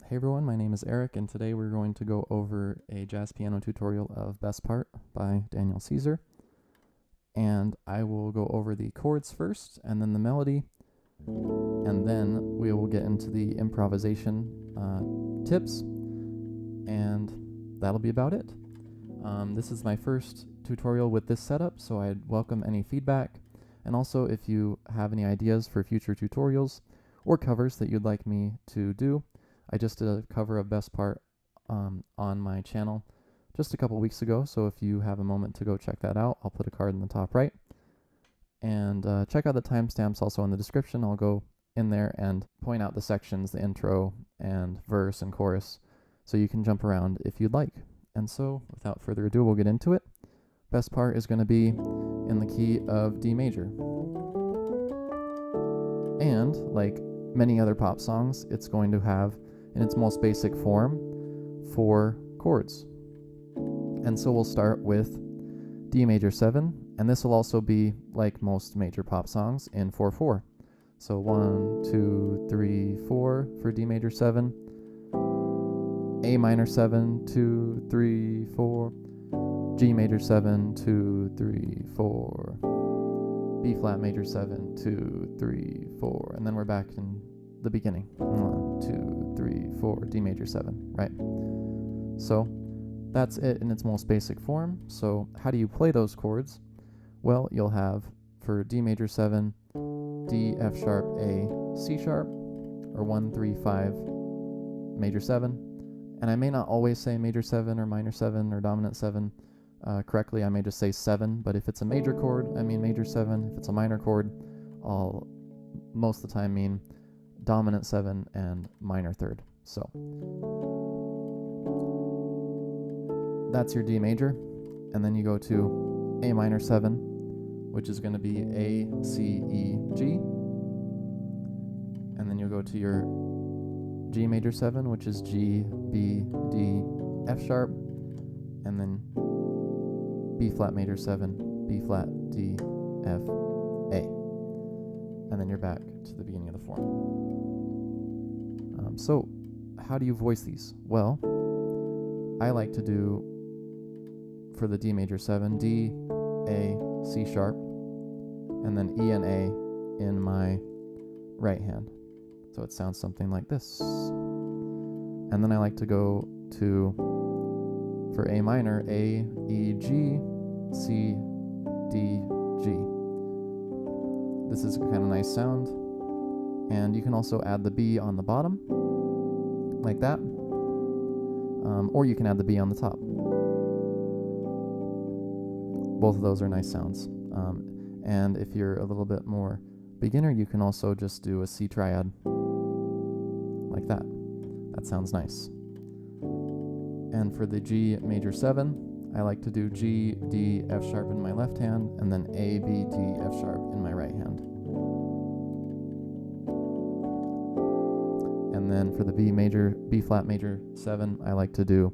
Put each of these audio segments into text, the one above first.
Hey everyone, my name is Eric, and today we're going to go over a jazz piano tutorial of Best Part by Daniel Caesar. And I will go over the chords first, and then the melody, and then we will get into the improvisation tips, and that'll be about it. This is my first tutorial with this setup, so I'd welcome any feedback, and also if you have any ideas for future tutorials or covers that you'd like me to do. I just did a cover of Best Part on my channel just a couple weeks ago, so if you have a moment to go check that out, I'll put a card in the top right. And check out the timestamps also in the description. I'll go in there and point out the sections, the intro and verse and chorus, so you can jump around if you'd like. And so, without further ado, we'll get into it. Best Part is going to be in the key of D major. And, like many other pop songs, it's going to have, in its most basic form, 4 chords. And so we'll start with D major 7, and this will also be, like most major pop songs, in 4/4. So 1, 2, 3, 4 for D major 7, A minor 7, 2, 3, 4, G major 7, 2, 3, 4, B flat major 7, 2, 3, 4, and then we're back in the beginning. 1, 2, 3, 4, D major 7, right? So that's it in its most basic form. So how do you play those chords? Well, you'll have for D major 7, D, F sharp, A, C sharp, or 1, 3, 5, major 7. And I may not always say major 7 or minor 7 or dominant 7 correctly. I may just say 7, but if it's a major chord, I mean major 7. If it's a minor chord, I'll most of the time mean dominant 7 and minor 3rd. So that's your D major, and then you go to A minor 7, which is going to be A, C, E, G, and then you'll go to your G major 7, which is G, B, D, F sharp, and then B flat major 7, B flat, D, F, A, and then you're back to the beginning of the form. So how do you voice these? Well, I like to do, for the D major 7, D, A, C sharp, and then E and A in my right hand. So it sounds something like this. And then I like to go to, for A minor, A, E, G, C, D, G. This is a kind of nice sound. And you can also add the B on the bottom, like that. Or you can add the B on the top. Both of those are nice sounds. And if you're a little bit more beginner, you can also just do a C triad, like that. That sounds nice. And for the G major 7, I like to do G, D, F sharp in my left hand, and then A, B, D, F sharp in my right hand. And then for the B flat major 7, I like to do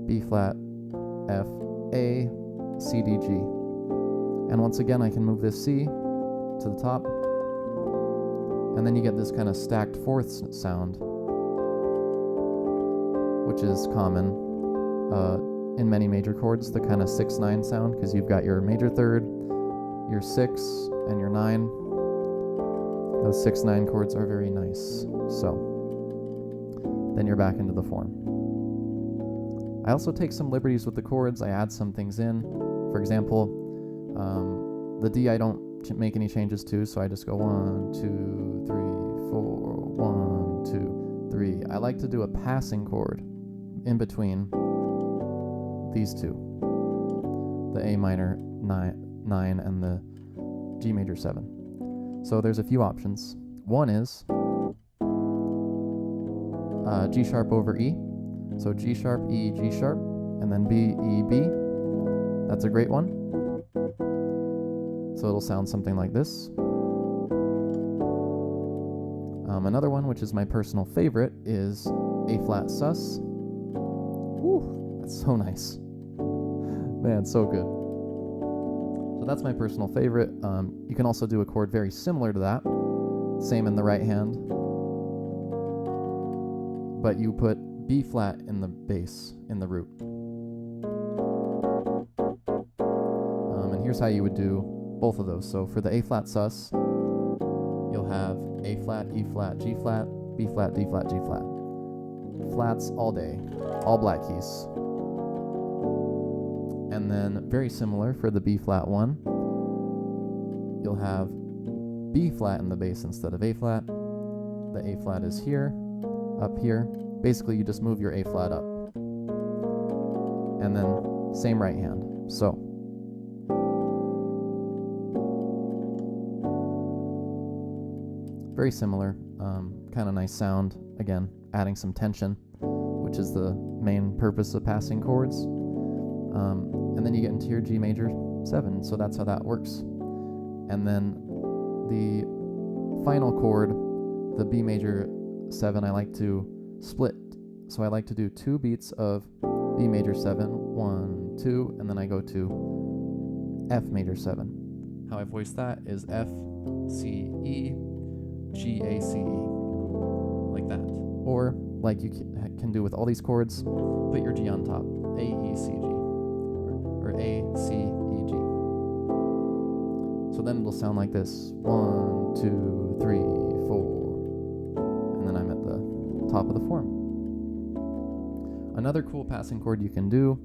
B flat, F, A, C, D, G. And once again, I can move this C to the top, and then you get this kind of stacked fourths sound, which is common in many major chords, the kind of 6/9 sound, because you've got your major 3rd, your 6, and your 9. Those 6/9 chords are very nice. So then you're back into the form. I also take some liberties with the chords. I add some things in. For example, the D I don't make any changes to, so I just go 1, 2, 3, 4, 1, 2, 3. I like to do a passing chord in between these two, the A minor 9 and the G major 7. So there's a few options. One is G sharp over E. So G sharp, E, G sharp, and then B, E, B. That's a great one. So it'll sound something like this. Another one, which is my personal favorite, is A flat sus. Woo, that's so nice. Man, so good. So that's my personal favorite. You can also do a chord very similar to that. Same in the right hand. but you put B flat in the bass, in the root. And here's how you would do both of those. So for the A flat sus, you'll have A flat, E flat, G flat, B flat, D flat, G flat. Flats all day, all black keys. And then very similar for the B flat one, you'll have B flat in the bass instead of A flat. The A flat is here, up here. Basically, you just move your A flat up. And then same right hand. So very similar, kind of nice sound. Again, adding some tension, which is the main purpose of passing chords. And then you get into your G major 7, so that's how that works. And then the final chord, the B major 7, I like to split. So I like to do 2 beats of B major 7, 1, 2, and then I go to F major 7. How I voice that is F, C, E, G, A, C, E, like that. Or like you can do with all these chords, put your G on top, A, E, C, G, or A, C, E, G. So then it'll sound like this, 1, 2, 3, 4, and then I'm at the top of the form. Another cool passing chord you can do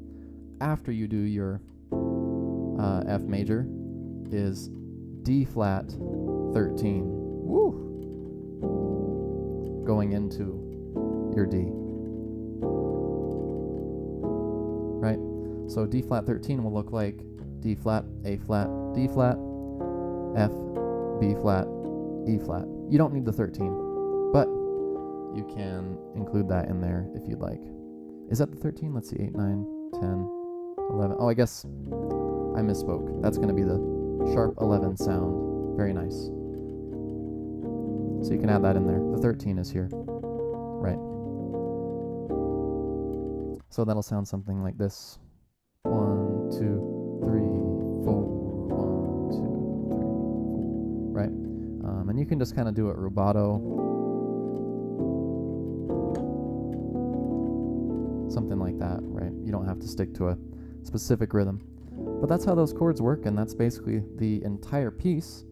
after you do your F major is D flat 13. Woo! Going into your D. Right? So D flat 13 will look like D flat, A flat, D flat, F, B flat, E flat. You don't need the 13, but you can include that in there if you'd like. Is that the 13? Let's see, 8, 9, 10, 11. Oh, I guess I misspoke. That's going to be the sharp 11 sound. Very nice. So you can add that in there. The 13 is here. Right. So that'll sound something like this. 1, 2, 3, 4. 1, 2, 3, 4. Right. And you can just kind of do it rubato. Something like that, right? You don't have to stick to a specific rhythm. But that's how those chords work, and that's basically the entire piece.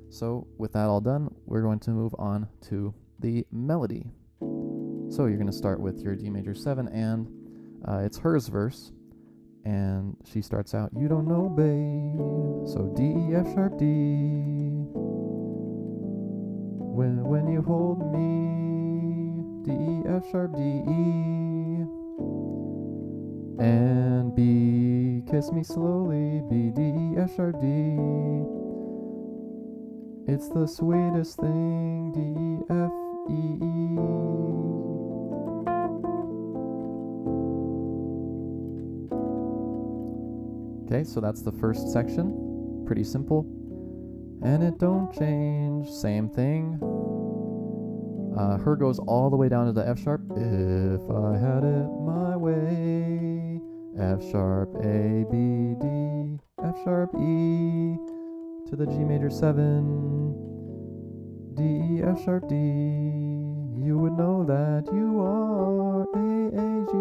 So with that all done, we're going to move on to the melody. So you're going to start with your D major 7, and it's H.E.R.'s verse, and she starts out, you don't know, babe, so D, F sharp, D. When you hold me, D, F sharp, D, E. And B, kiss me slowly, B, D, F sharp, D. It's the sweetest thing, D, F, E, E. Okay, so that's the first section. Pretty simple. And it don't change, same thing. H.E.R. goes all the way down to the F sharp. If I had it my way. F sharp, A, B, D, F sharp, E, to the G major 7, D, E, F sharp, D. You would know that you are A, G.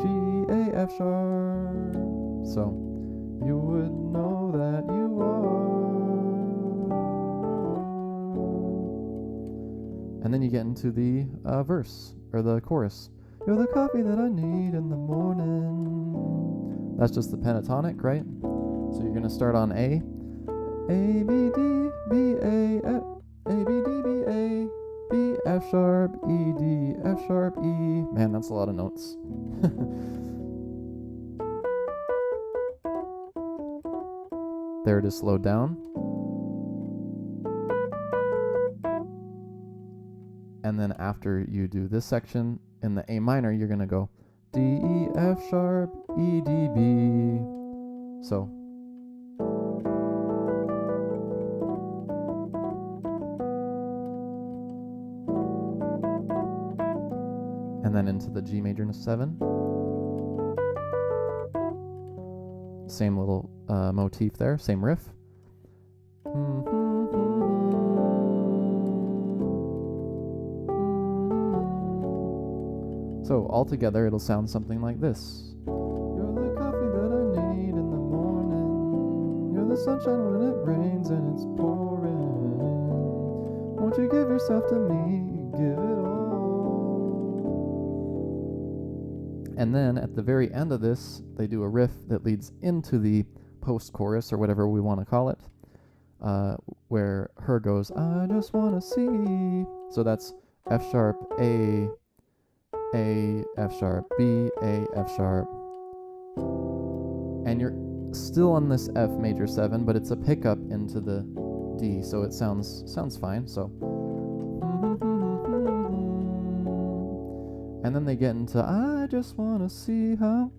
G, A, F sharp. So, you would know that you are. And then you get into the verse, or the chorus. You're the coffee that I need in the morning. That's just the pentatonic, right? So you're going to start on A. A, B, D, B, A, F, A, B, D, B, A, B, F sharp, E, D, F sharp, E. Man, that's a lot of notes. There it is slowed down. And then after you do this section in the A minor, you're going to go D, E, F sharp, E, D, B. So. And then into the G major 7. Same little motif there, same riff. So all together it'll sound something like this. You're the coffee that I need in the morning. You're the sunshine when it rains and it's pouring. Won't you give yourself to me? Give it all. And then at the very end of this, they do a riff that leads into the post-chorus, or whatever we want to call it, where H.E.R goes, I just want to see. So that's F sharp, A, F sharp, B, A, F sharp. And you're still on this F major 7, but it's a pickup into the D, so it sounds fine. So, and then they get into I just wanna see how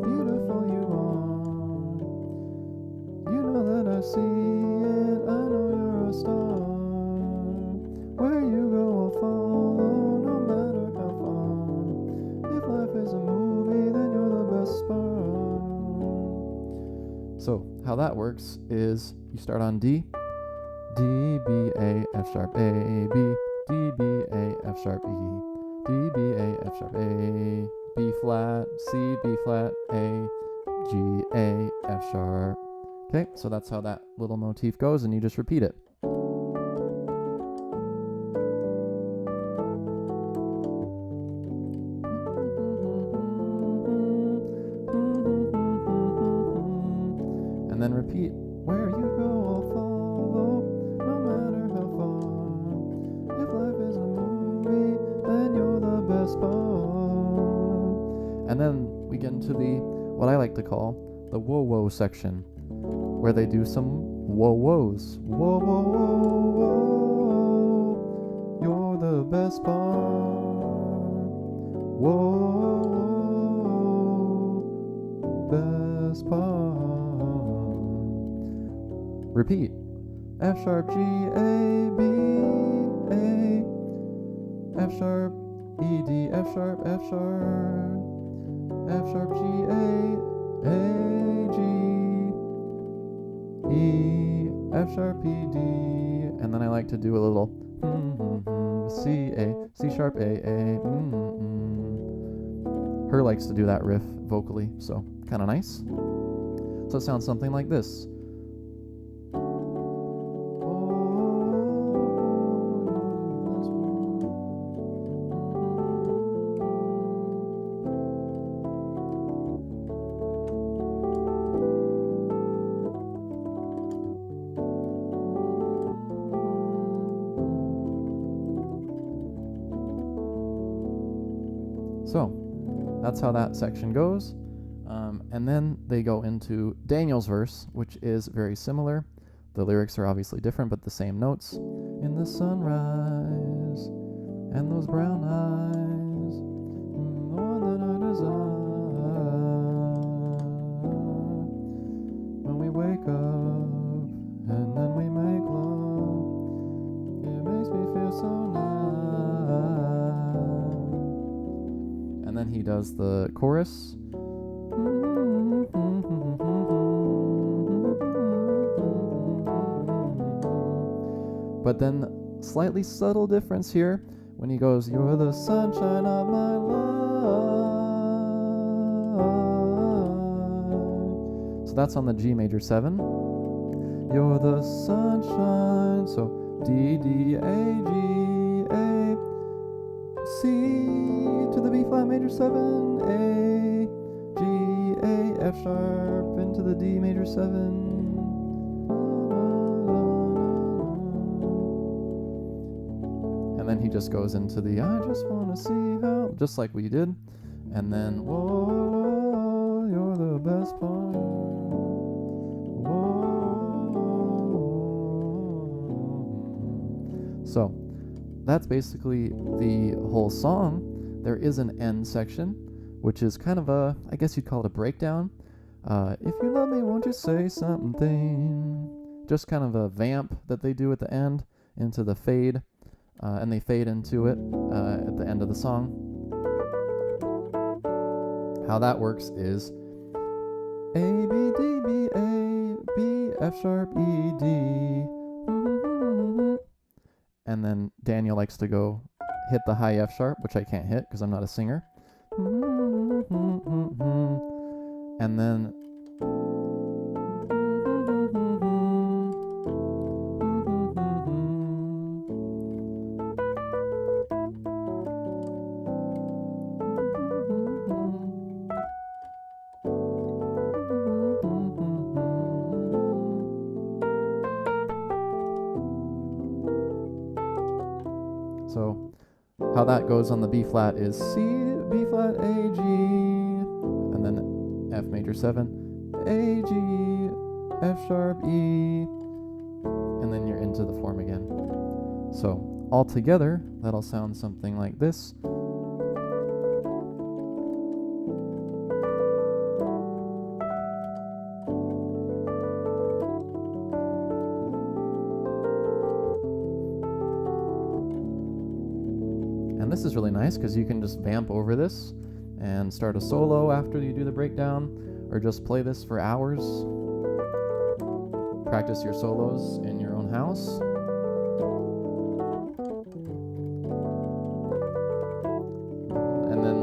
beautiful you are. You know that I see it, I know you're a star. Where you go I'll follow, no matter how far. If life is a movie, then you're the best part. So how that works is you start on D, D, B, A, F sharp, A, B, D, B, A, F sharp, E, D, B, A, F sharp, A, B flat, C, B flat, A, G, A, F sharp. Okay, so that's how that little motif goes, and you just repeat it. And then repeat, where you go I'll follow, no matter how far. If life is a movie, then you're the best part. And then we get into what I like to call the Woah section, where they do some whoa-wohs. Whoa, whoa, whoa, whoa, you're the best part. Whoa, best part. Repeat. F sharp, G, A, B, A, F sharp, E, D, F sharp, F sharp, F sharp, G, A, G, E, F sharp, E, D, and then I like to do a little C, A, C sharp, A, H.E.R likes to do that riff vocally, so kind of nice. So it sounds something like this. So that's how that section goes. And then they go into Daniel's verse, which is very similar. The lyrics are obviously different, but the same notes. In the sunrise and those brown eyes, the one that I desire. When we wake up and then we make love, it makes me feel so nice. And then he does the chorus. But then slightly subtle difference here when he goes, you're the sunshine of my life. So that's on the G major 7. You're the sunshine. So D, D, A, G, A, C to the B flat major 7, A, G, A, F sharp into the D major 7. And then he just goes into the I just want to see how, just like we did. And then, whoa, you're the best part. Whoa. So that's basically the whole song. There is an end section, which is kind of a, I guess you'd call it a breakdown. If you love me, won't you say something? Just kind of a vamp that they do at the end into the fade. And they fade into it at the end of the song. How that works is A, B, D, B, A, B, F sharp, E, D. And then Daniel likes to go hit the high F sharp, which I can't hit because I'm not a singer. And then so how that goes on the B flat is C, B flat, A, G, and then F major 7, A, G, F sharp, E, and then you're into the form again. So all together, that'll sound something like this. And this is really nice because you can just vamp over this and start a solo after you do the breakdown, or just play this for hours. Practice your solos in your own house. And then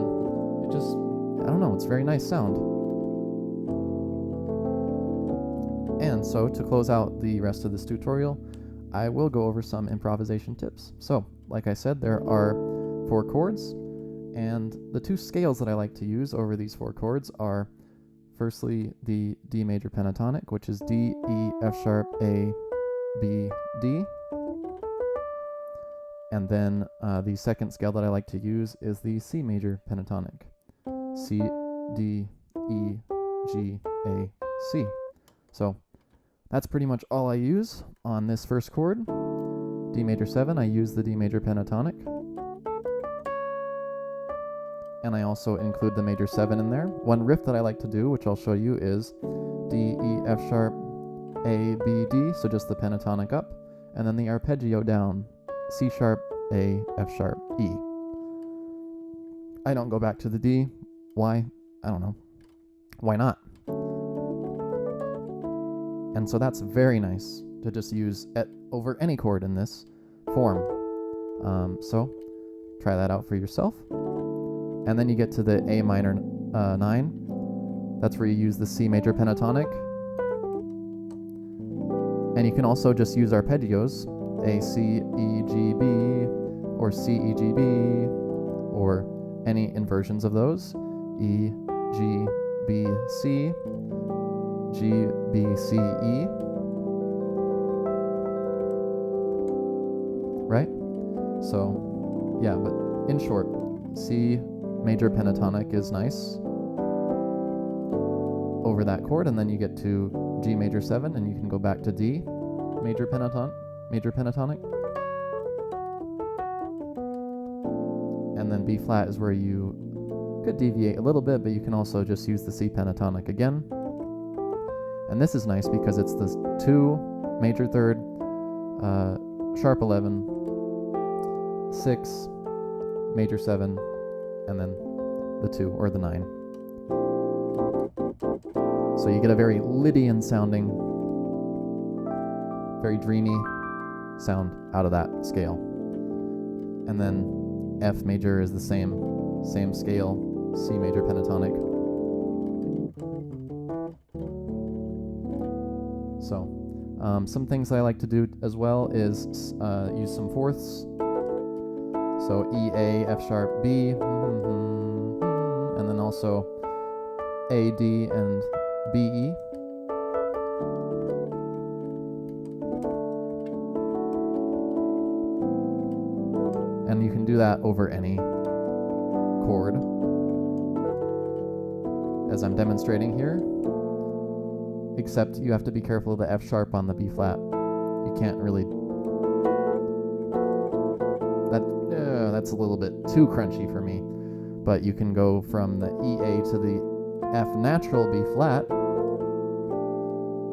it just, I don't know, it's a very nice sound. And so to close out the rest of this tutorial, I will go over some improvisation tips. So, like I said, there are 4 chords, and the 2 scales that I like to use over these 4 chords are firstly the D major pentatonic, which is D, E, F sharp, A, B, D. And then the second scale that I like to use is the C major pentatonic, C, D, E, G, A, C. So that's pretty much all I use on this first chord. D major 7, I use the D major pentatonic. And I also include the major 7 in there. One riff that I like to do, which I'll show you, is D, E, F sharp, A, B, D, so just the pentatonic up, and then the arpeggio down, C sharp, A, F sharp, E. I don't go back to the D. Why? I don't know. Why not? And so that's very nice to just use over any chord in this form. So try that out for yourself. And then you get to the A minor 9. That's where you use the C major pentatonic. And you can also just use arpeggios, A, C, E, G, B, or C, E, G, B, or any inversions of those. E, G, B, C, G, B, C, E. Right? So, yeah, but in short, C major pentatonic is nice over that chord, and then you get to G major 7, and you can go back to D major pentatonic. And then B flat is where you could deviate a little bit, but you can also just use the C pentatonic again. And this is nice because it's the 2 major 3rd, sharp 11, 6, major 7, and then the 2 or the 9. So you get a very Lydian sounding, very dreamy sound out of that scale. And then F major is the same scale, C major pentatonic. So some things I like to do as well is use some fourths. So E, A, F sharp, B, and then also A, D, and B, E. And you can do that over any chord, as I'm demonstrating here, except you have to be careful of the F sharp on the B flat. You can't really... that's a little bit too crunchy for me, but you can go from the E, A to the F natural B flat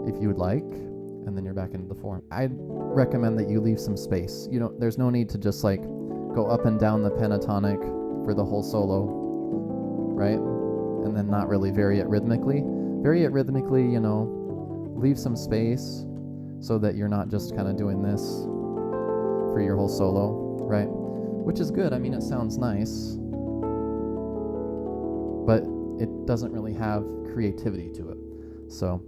if you would like, and then you're back into the form. I'd recommend that you leave some space. There's no need to just like go up and down the pentatonic for the whole solo, right? And then not really vary it rhythmically. Vary it rhythmically, leave some space so that you're not just kind of doing this for your whole solo, right? which is good. I mean, it sounds nice, but it doesn't really have creativity to it. So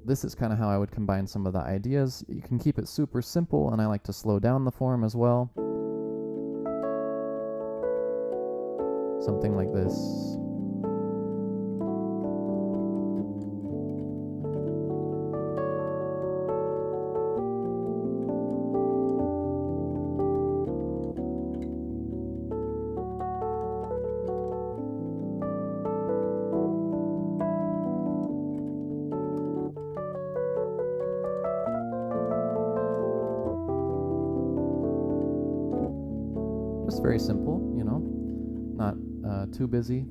this is kind of how I would combine some of the ideas. You can keep it super simple, and I like to slow down the form as well. Something like this. Just very simple, you know, not too busy.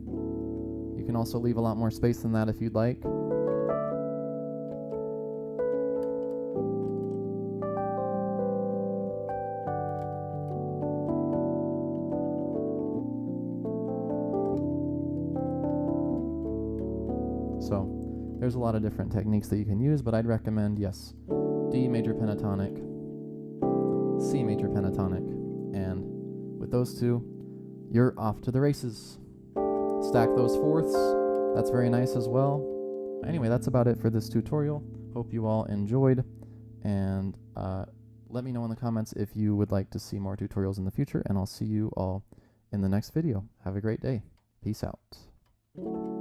You can also leave a lot more space than that if you'd like. So there's a lot of different techniques that you can use, but I'd recommend, yes, D major pentatonic, C major pentatonic, and with those two, you're off to the races. Stack those fourths. That's very nice as well. Anyway, that's about it for this tutorial. Hope you all enjoyed, and let me know in the comments if you would like to see more tutorials in the future, and I'll see you all in the next video. Have a great day. Peace out.